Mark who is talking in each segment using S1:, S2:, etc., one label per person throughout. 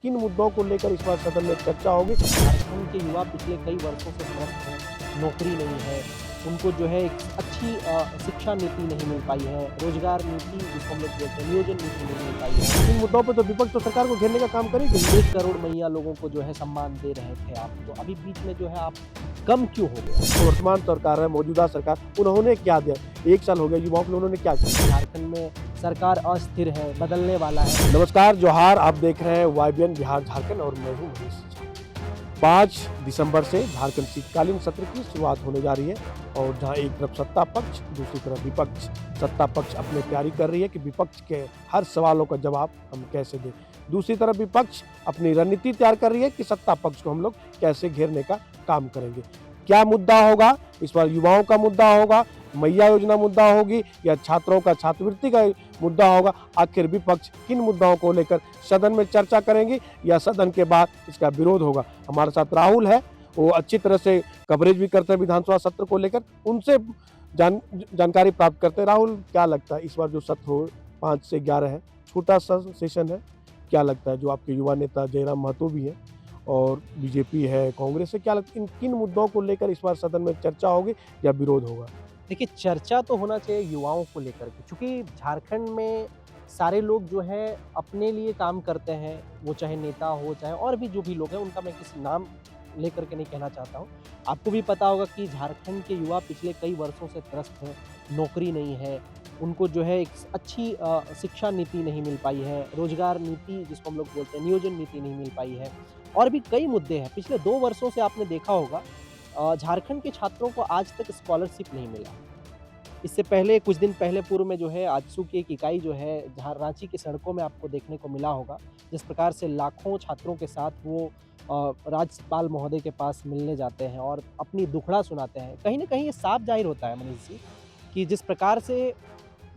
S1: किन मुद्दों को लेकर इस बार सदन में चर्चा होगी।
S2: झारखंड के युवा पिछले कई वर्षों से त्रस्त हैं, नौकरी नहीं है, उनको जो है एक अच्छी शिक्षा नीति नहीं मिल पाई है, रोजगार नीति जिसको हम लोग बोलते हैं, नियोजन नीति नहीं मिल पाई है।
S1: इन मुद्दों पर तो विपक्ष तो सरकार को घेरने का काम करेगी।
S2: 1 करोड़ मैया लोगों को जो है सम्मान दे रहे थे आप, तो अभी बीच में जो है आप कम क्यों हो गया?
S1: तो वर्तमान सरकार है, मौजूदा सरकार, उन्होंने क्या दिया? 1 साल हो गया, युवाओं के लिए उन्होंने क्या किया?
S2: झारखंड में सरकार अस्थिर है, बदलने वाला है।
S1: नमस्कार, जोहार। आप देख रहे हैं वाईबीएन बिहार झारखंड और मैं हूं मनीष झा। 5 दिसंबर से झारखंड शीतकालीन सत्र की शुरुआत होने जा रही है और जहां एक तरफ सत्ता पक्ष, दूसरी तरफ विपक्ष। सत्ता पक्ष अपनी तैयारी कर रही है कि विपक्ष के हर सवालों का जवाब हम कैसे दें। दूसरी तरफ विपक्ष अपनी रणनीति तैयार कर रही है कि सत्ता पक्ष को हम लोग कैसे घेरने का काम करेंगे। क्या मुद्दा होगा इस बार? युवाओं का मुद्दा होगा, मैया योजना मुद्दा होगी, या छात्रों का छात्रवृत्ति का मुद्दा होगा? आखिर विपक्ष किन मुद्दाओं को लेकर सदन में चर्चा करेंगी या सदन के बाद इसका विरोध होगा? हमारे साथ राहुल है, वो अच्छी तरह से कवरेज भी करते हैं विधानसभा सत्र को लेकर, उनसे जानकारी प्राप्त करते हैं। राहुल, क्या लगता है इस बार जो सत्र हो 5 से 11 है, छोटा सा सेशन है, क्या लगता है? जो आपके युवा नेता जयराम महतो भी है और बीजेपी है, कांग्रेस है, क्या लगता है इन किन मुद्दों को लेकर इस बार सदन में चर्चा होगी या विरोध होगा?
S2: देखिए, चर्चा तो होना चाहिए युवाओं को लेकर के, चूँकि झारखंड में सारे लोग जो है अपने लिए काम करते हैं, वो चाहे नेता हो, चाहे और भी जो भी लोग हैं, उनका मैं किसी नाम लेकर के नहीं कहना चाहता हूँ। आपको भी पता होगा कि झारखंड के युवा पिछले कई वर्षों से त्रस्त हैं, नौकरी नहीं है, उनको जो है एक अच्छी शिक्षा नीति नहीं मिल पाई है, रोजगार नीति जिसको हम लोग बोलते हैं, नियोजन नीति नहीं मिल पाई है, और भी कई मुद्दे हैं। पिछले 2 वर्षों से आपने देखा होगा झारखंड के छात्रों को आज तक स्कॉलरशिप नहीं मिला। इससे पहले कुछ दिन पहले पूर्व में जो है आजसू की एक इकाई जो है जहाँ रांची की सड़कों में आपको देखने को मिला होगा, जिस प्रकार से लाखों छात्रों के साथ वो राज्यपाल महोदय के पास मिलने जाते हैं और अपनी दुखड़ा सुनाते हैं। कहीं न कहीं ये साफ ज़ाहिर होता है मनीष जी, कि जिस प्रकार से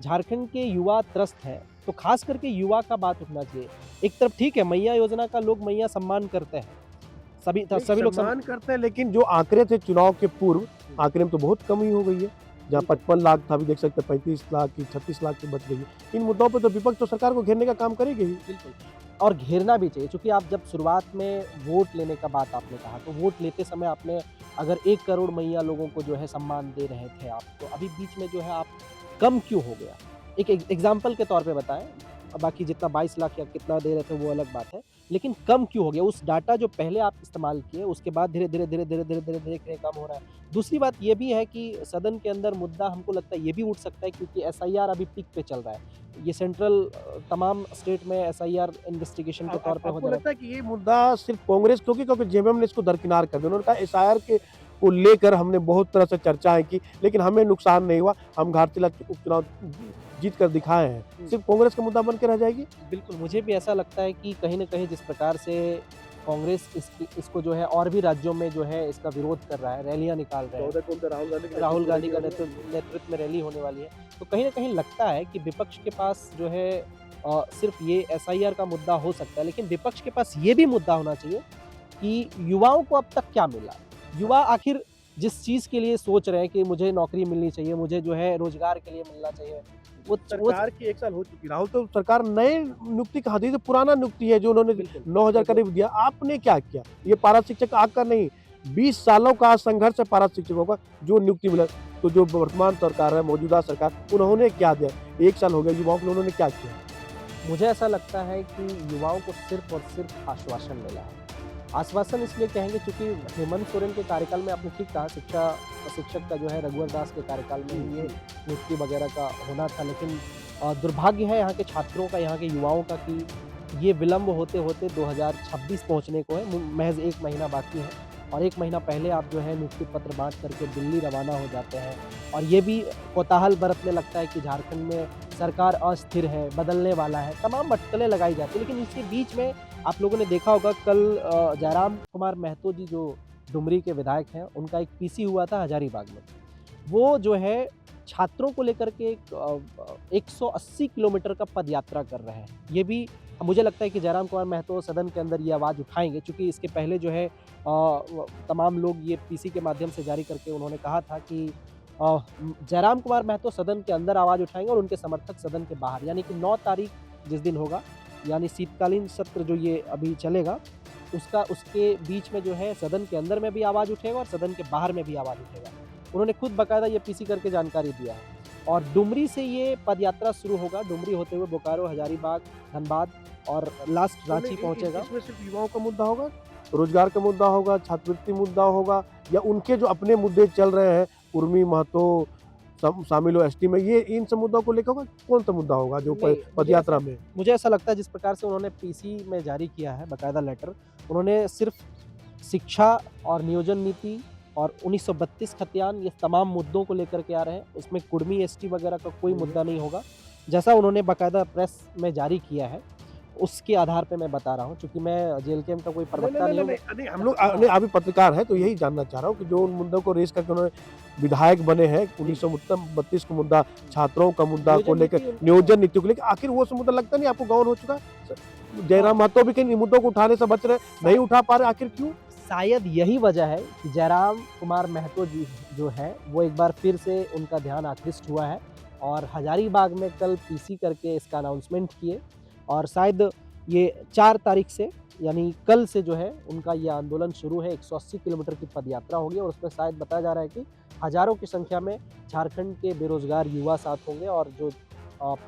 S2: झारखंड के युवा त्रस्त हैं, तो ख़ास करके युवा का बात उठना चाहिए। एक तरफ ठीक है, मैया योजना का लोग मैया सम्मान करते हैं, सभी लोग
S1: सम्मान करते हैं, लेकिन जो आंकड़े थे चुनाव के पूर्व, आंकड़े में तो बहुत कमी हो गई है। जहाँ 55 लाख था, अभी देख सकते हैं 35 लाख की, 36 लाख की बच गई है। इन मुद्दों पे तो विपक्ष तो सरकार को घेरने का काम करेगी ही।
S2: बिल्कुल, और घेरना भी चाहिए, चूँकि आप जब शुरुआत में वोट लेने का बात आपने कहा, तो वोट लेते समय आपने अगर 1 करोड़ मैया लोगों को जो है सम्मान दे रहे थे आप, तो अभी बीच में जो है आप कम क्यों हो गया? एक एग्ज़ाम्पल के तौर पे बताएँ, बाकी जितना 22 लाख या कितना दे रहे थे वो अलग बात है, लेकिन कम क्यों हो गया? उस डाटा जो पहले आप इस्तेमाल किए, उसके बाद धीरे-धीरे कम हो रहा है। दूसरी बात ये भी है कि सदन के अंदर मुद्दा हमको लगता है ये भी उठ सकता है, क्योंकि एसआईआर अभी पीक पे चल रहा है। ये सेंट्रल तमाम स्टेट में एसआईआर इन्वेस्टिगेशन के तौर पे हो
S1: आपको
S2: जा रहा है।
S1: लगता है कि ये मुद्दा सिर्फ कांग्रेस क्योंकि जेएमएम ने इसको दरकिनार कर दिया? उन्होंने कहा एसआईआर के को लेकर हमने बहुत तरह से चर्चाएं की, लेकिन हमें नुकसान नहीं हुआ, हम घाटशिला उपचुनाव जीत कर दिखाए हैं। सिर्फ कांग्रेस का मुद्दा बन के रह जाएगी?
S2: बिल्कुल, मुझे भी ऐसा लगता है कि कहीं न कहीं जिस प्रकार से कांग्रेस इसको जो है और भी राज्यों में जो है इसका विरोध कर रहा है, रैलियाँ निकाल रहे हैं।
S1: 14 को तो
S2: राहुल गांधी का नेतृत्व में रैली होने वाली है। तो कहीं न कहीं लगता है कि विपक्ष के पास जो है सिर्फ़ ये एसआईआर का मुद्दा हो सकता है, लेकिन विपक्ष के पास ये भी मुद्दा होना चाहिए कि युवाओं को अब तक क्या मिला? युवा आखिर जिस चीज़ के लिए सोच रहे हैं कि मुझे नौकरी मिलनी चाहिए, मुझे जो है रोज़गार के लिए मिलना चाहिए, वो
S1: सरकार की 1 साल हो चुकी। राहुल तो सरकार नए नियुक्ति कहा दी, तो पुराना नियुक्ति है जो उन्होंने
S2: बिल्कुल।
S1: 9,000 करीब दिया। आपने क्या किया? ये पारा शिक्षक आकर नहीं, 20 सालों का संघर्ष है पारा शिक्षकों का, जो नियुक्ति मिला। तो जो वर्तमान सरकार है, मौजूदा सरकार, उन्होंने क्या दिया? 1 साल हो गया, युवाओं के लिए उन्होंने क्या किया?
S2: मुझे ऐसा लगता है कि युवाओं को सिर्फ़ और सिर्फ़ आश्वासन मिला है। आश्वासन इसलिए कहेंगे क्योंकि हेमंत सोरेन के कार्यकाल में आपने ठीक कहा, शिक्षक का जो है रघुवर दास के कार्यकाल में ही ये नियुक्ति वगैरह का होना था, लेकिन दुर्भाग्य है यहाँ के छात्रों का, यहाँ के युवाओं का, कि ये विलंब होते-होते 2026 पहुँचने को है। महज़ 1 महीना बाकी है और 1 महीना पहले आप जो है नियुक्ति पत्र बाँट करके दिल्ली रवाना हो जाते हैं, और ये भी कोताहल बरतने लगता है कि झारखंड में सरकार अस्थिर है, बदलने वाला है, तमाम अटकलें लगाई जाती हैं। लेकिन इसके बीच में आप लोगों ने देखा होगा, कल जयराम कुमार महतो जी जो डुमरी के विधायक हैं, उनका एक पीसी हुआ था हजारीबाग में। वो जो है छात्रों को लेकर के 180 किलोमीटर का पदयात्रा कर रहे हैं। ये भी मुझे लगता है कि जयराम कुमार महतो सदन के अंदर ये आवाज़ उठाएँगे, चूँकि इसके पहले जो है तमाम लोग ये पीसी के माध्यम से जारी करके उन्होंने कहा था कि जयराम कुमार महतो सदन के अंदर आवाज़ उठाएँगे और उनके समर्थक सदन के बाहर, यानी कि 9 तारीख जिस दिन होगा, यानी शीतकालीन सत्र जो ये अभी चलेगा, उसके बीच में जो है सदन के अंदर में भी आवाज़ उठेगा और सदन के बाहर में भी आवाज़ उठेगा। उन्होंने खुद बाकायदा ये पीसी करके जानकारी दिया है और डुमरी से ये पदयात्रा शुरू होगा, डुमरी होते हुए बोकारो, हजारीबाग, धनबाद और लास्ट रांची पहुँचेगा।
S1: इसमें सिर्फ युवाओं का मुद्दा होगा, रोजगार का मुद्दा होगा, छात्रवृत्ति मुद्दा होगा, या उनके जो अपने मुद्दे चल रहे हैं, उर्मी महतो शामिल हो एसटी में, ये इन सब मुद्दों को लेकर होगा? कौन सा मुद्दा होगा जो
S2: नहीं,
S1: पदयात्रा में?
S2: मुझे ऐसा लगता है जिस प्रकार से उन्होंने पीसी में जारी किया है बाकायदा लेटर, उन्होंने सिर्फ शिक्षा और नियोजन नीति और 1932 खतियान ये तमाम मुद्दों को लेकर के आ रहे हैं। उसमें कुर्मी एसटी वगैरह का कोई मुद्दा नहीं होगा। जैसा उन्होंने बाकायदा प्रेस में जारी किया है, उसके आधार पे मैं बता रहा हूँ, चूँकि मैं जेएलकेएम का कोई प्रवक्ता नहीं हूँ।
S1: नहीं, हम लोग नहीं, अभी पत्रकार हैं तो यही जानना चाह रहा हूँ कि जो उन मुद्दों को रेस करके उन्होंने विधायक बने हैं, 1932 का मुद्दा, छात्रों का मुद्दा को लेकर, नियोजन नीति को लेकर, आखिर वो सब मुद्दा लगता नहीं आपको गौन हो चुका? जयराम महतो भी कहीं मुद्दों को उठाने से बच रहे, नहीं उठा पा रहे, आखिर क्यों?
S2: शायद यही वजह है कि जयराम कुमार महतो जी जो है वो एक बार फिर से उनका ध्यान आकृष्ट हुआ है और हजारीबाग में कल पीसी करके इसका अनाउंसमेंट किए और शायद ये 4 तारीख से यानी कल से जो है उनका ये आंदोलन शुरू है। 180 किलोमीटर की पदयात्रा होगी और उसमें शायद बताया जा रहा है कि हज़ारों की संख्या में झारखंड के बेरोजगार युवा साथ होंगे और जो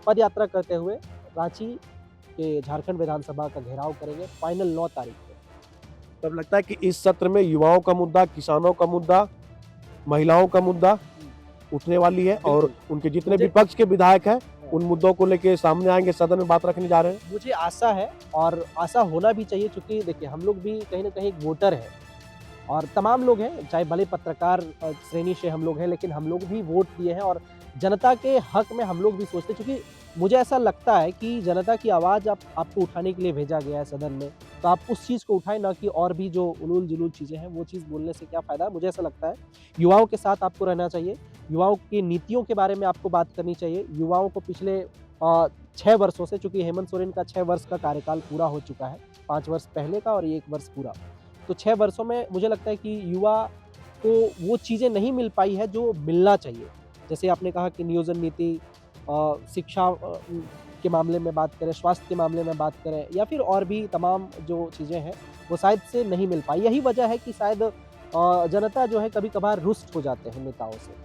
S2: पदयात्रा करते हुए रांची के झारखंड विधानसभा का घेराव करेंगे फाइनल 9 तारीख को।
S1: तब लगता है कि इस सत्र में युवाओं का मुद्दा, किसानों का मुद्दा, महिलाओं का मुद्दा उठने वाली है और उनके जितने विपक्ष के विधायक हैं उन मुद्दों को लेके सामने आएंगे, सदन में बात रखने जा रहे हैं।
S2: मुझे आशा है और आशा होना भी चाहिए, क्योंकि देखिए हम लोग भी कहीं ना कहीं एक वोटर हैं और तमाम लोग हैं, चाहे भले पत्रकार श्रेणी से हम लोग हैं, लेकिन हम लोग भी वोट दिए हैं और जनता के हक में हम लोग भी सोचते हैं। क्योंकि मुझे ऐसा लगता है कि जनता की आवाज़ आपको उठाने के लिए भेजा गया है सदन में, तो आप उस चीज़ को उठाएं, ना कि और भी जो उलूल जुलूल चीज़ें हैं वो चीज़ बोलने से क्या फ़ायदा। मुझे ऐसा लगता है युवाओं के साथ आपको रहना चाहिए, युवाओं की नीतियों के बारे में आपको बात करनी चाहिए। युवाओं को पिछले 6 वर्षों से, चूँकि हेमंत सोरेन का 6 वर्ष का कार्यकाल पूरा हो चुका है, 5 वर्ष पहले का और 1 वर्ष पूरा, तो 6 वर्षों में मुझे लगता है कि युवा को वो चीज़ें नहीं मिल पाई है जो मिलना चाहिए। जैसे आपने कहा कि नियोजन नीति, शिक्षा के मामले में बात करें, स्वास्थ्य के मामले में बात करें, या फिर और भी तमाम जो चीज़ें हैं वो शायद से नहीं मिल पाई। यही वजह है कि शायद जनता जो है कभी कभार रुष्ट हो जाते हैं नेताओं से।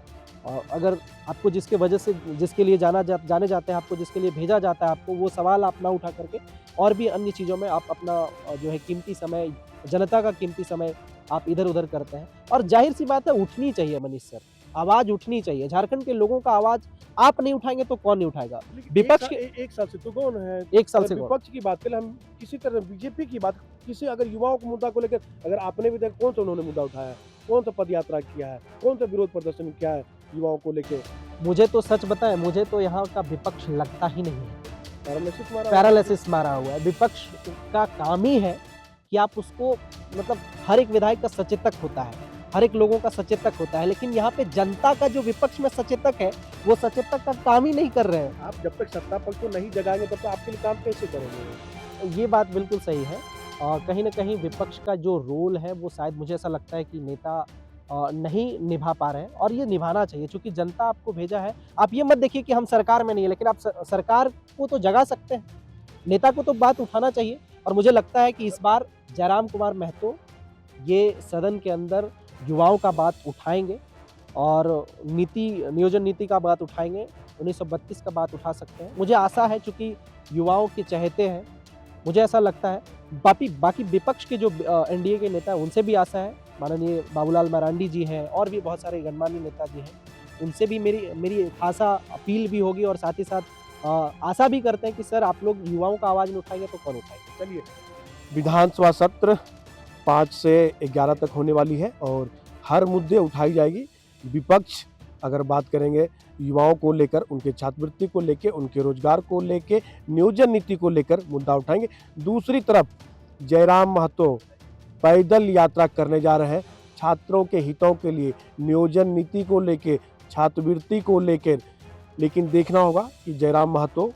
S2: अगर आपको जिसके वजह से, जिसके लिए जाने जाते हैं, आपको जिसके लिए भेजा जाता है, आपको वो सवाल आप ना उठा करके और भी अन्य चीज़ों में आप अपना जो है कीमती समय, जनता का कीमती समय आप इधर उधर करते हैं। और जाहिर सी बात है उठनी चाहिए मनीष सर, आवाज़ उठनी चाहिए। झारखंड के लोगों का आवाज़ आप नहीं उठाएंगे तो कौन नहीं उठाएगा? विपक्ष के
S1: एक साल से तो कौन है?
S2: 1 साल से
S1: विपक्ष की बात करें, हम किसी तरह बीजेपी की बात, किसी अगर युवाओं के मुद्दा को लेकर अगर आपने भी देखा, कौन सा उन्होंने मुद्दा उठाया है, कौन सा पदयात्रा किया है, कौन सा विरोध प्रदर्शन किया है युवाओं को लेकर?
S2: मुझे तो सच बताएं, मुझे तो यहाँ का विपक्ष लगता ही नहीं है।
S1: पैरालिसिस
S2: पैरालिसिस मारा हुआ है। विपक्ष का काम ही है कि आप उसको, मतलब हर एक विधायक का सचेतक होता है, हर एक लोगों का सचेतक होता है, लेकिन यहाँ पे जनता का जो विपक्ष में सचेतक है वो सचेतक का काम ही नहीं कर रहे हैं।
S1: आप जब तक सत्ता पक्ष को नहीं जगाएंगे तब तक आपके लिए काम कैसे करेंगे?
S2: ये बात बिल्कुल सही है और कहीं ना कहीं विपक्ष का जो रोल है वो शायद मुझे ऐसा लगता है कि नेता नहीं निभा पा रहे हैं और ये निभाना चाहिए, क्योंकि जनता आपको भेजा है। आप ये मत देखिए कि हम सरकार में नहीं है, लेकिन आप सरकार को तो जगा सकते हैं, नेता को तो बात उठाना चाहिए। और मुझे लगता है कि इस बार जयराम कुमार महतो ये सदन के अंदर युवाओं का बात उठाएंगे और नियोजन नीति का बात उठाएंगे, 1932 का बात उठा सकते हैं। मुझे आशा है, चूँकि युवाओं के चहेते हैं, मुझे ऐसा लगता है। बाकी विपक्ष के जो एनडीए के नेता हैं उनसे भी आशा है, माननीय बाबूलाल मरांडी जी हैं और भी बहुत सारे गणमान्य नेता जी हैं, उनसे भी मेरी खासा अपील भी होगी और साथ ही साथ आशा भी करते हैं कि सर आप लोग युवाओं का आवाज़ नहीं उठाएंगे तो कौन उठाएंगे।
S1: चलिए, विधानसभा सत्र 5 से 11 तक होने वाली है और हर मुद्दे उठाई जाएगी। विपक्ष अगर बात करेंगे युवाओं को लेकर, उनके छात्रवृत्ति को लेकर, उनके रोजगार को लेकर, नियोजन नीति को लेकर मुद्दा उठाएंगे। दूसरी तरफ जयराम महतो पैदल यात्रा करने जा रहे हैं छात्रों के हितों के लिए, नियोजन नीति को लेकर, छात्रवृत्ति को लेकर। लेकिन देखना होगा कि जयराम महतो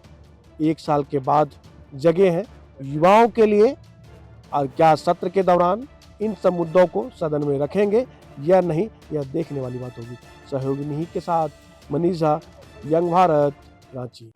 S1: 1 साल के बाद जगे हैं युवाओं के लिए, और क्या सत्र के दौरान इन सब मुद्दों को सदन में रखेंगे या नहीं, यह देखने वाली बात होगी। सहयोगी निहित के साथ मनीष झा, यंग भारत, रांची।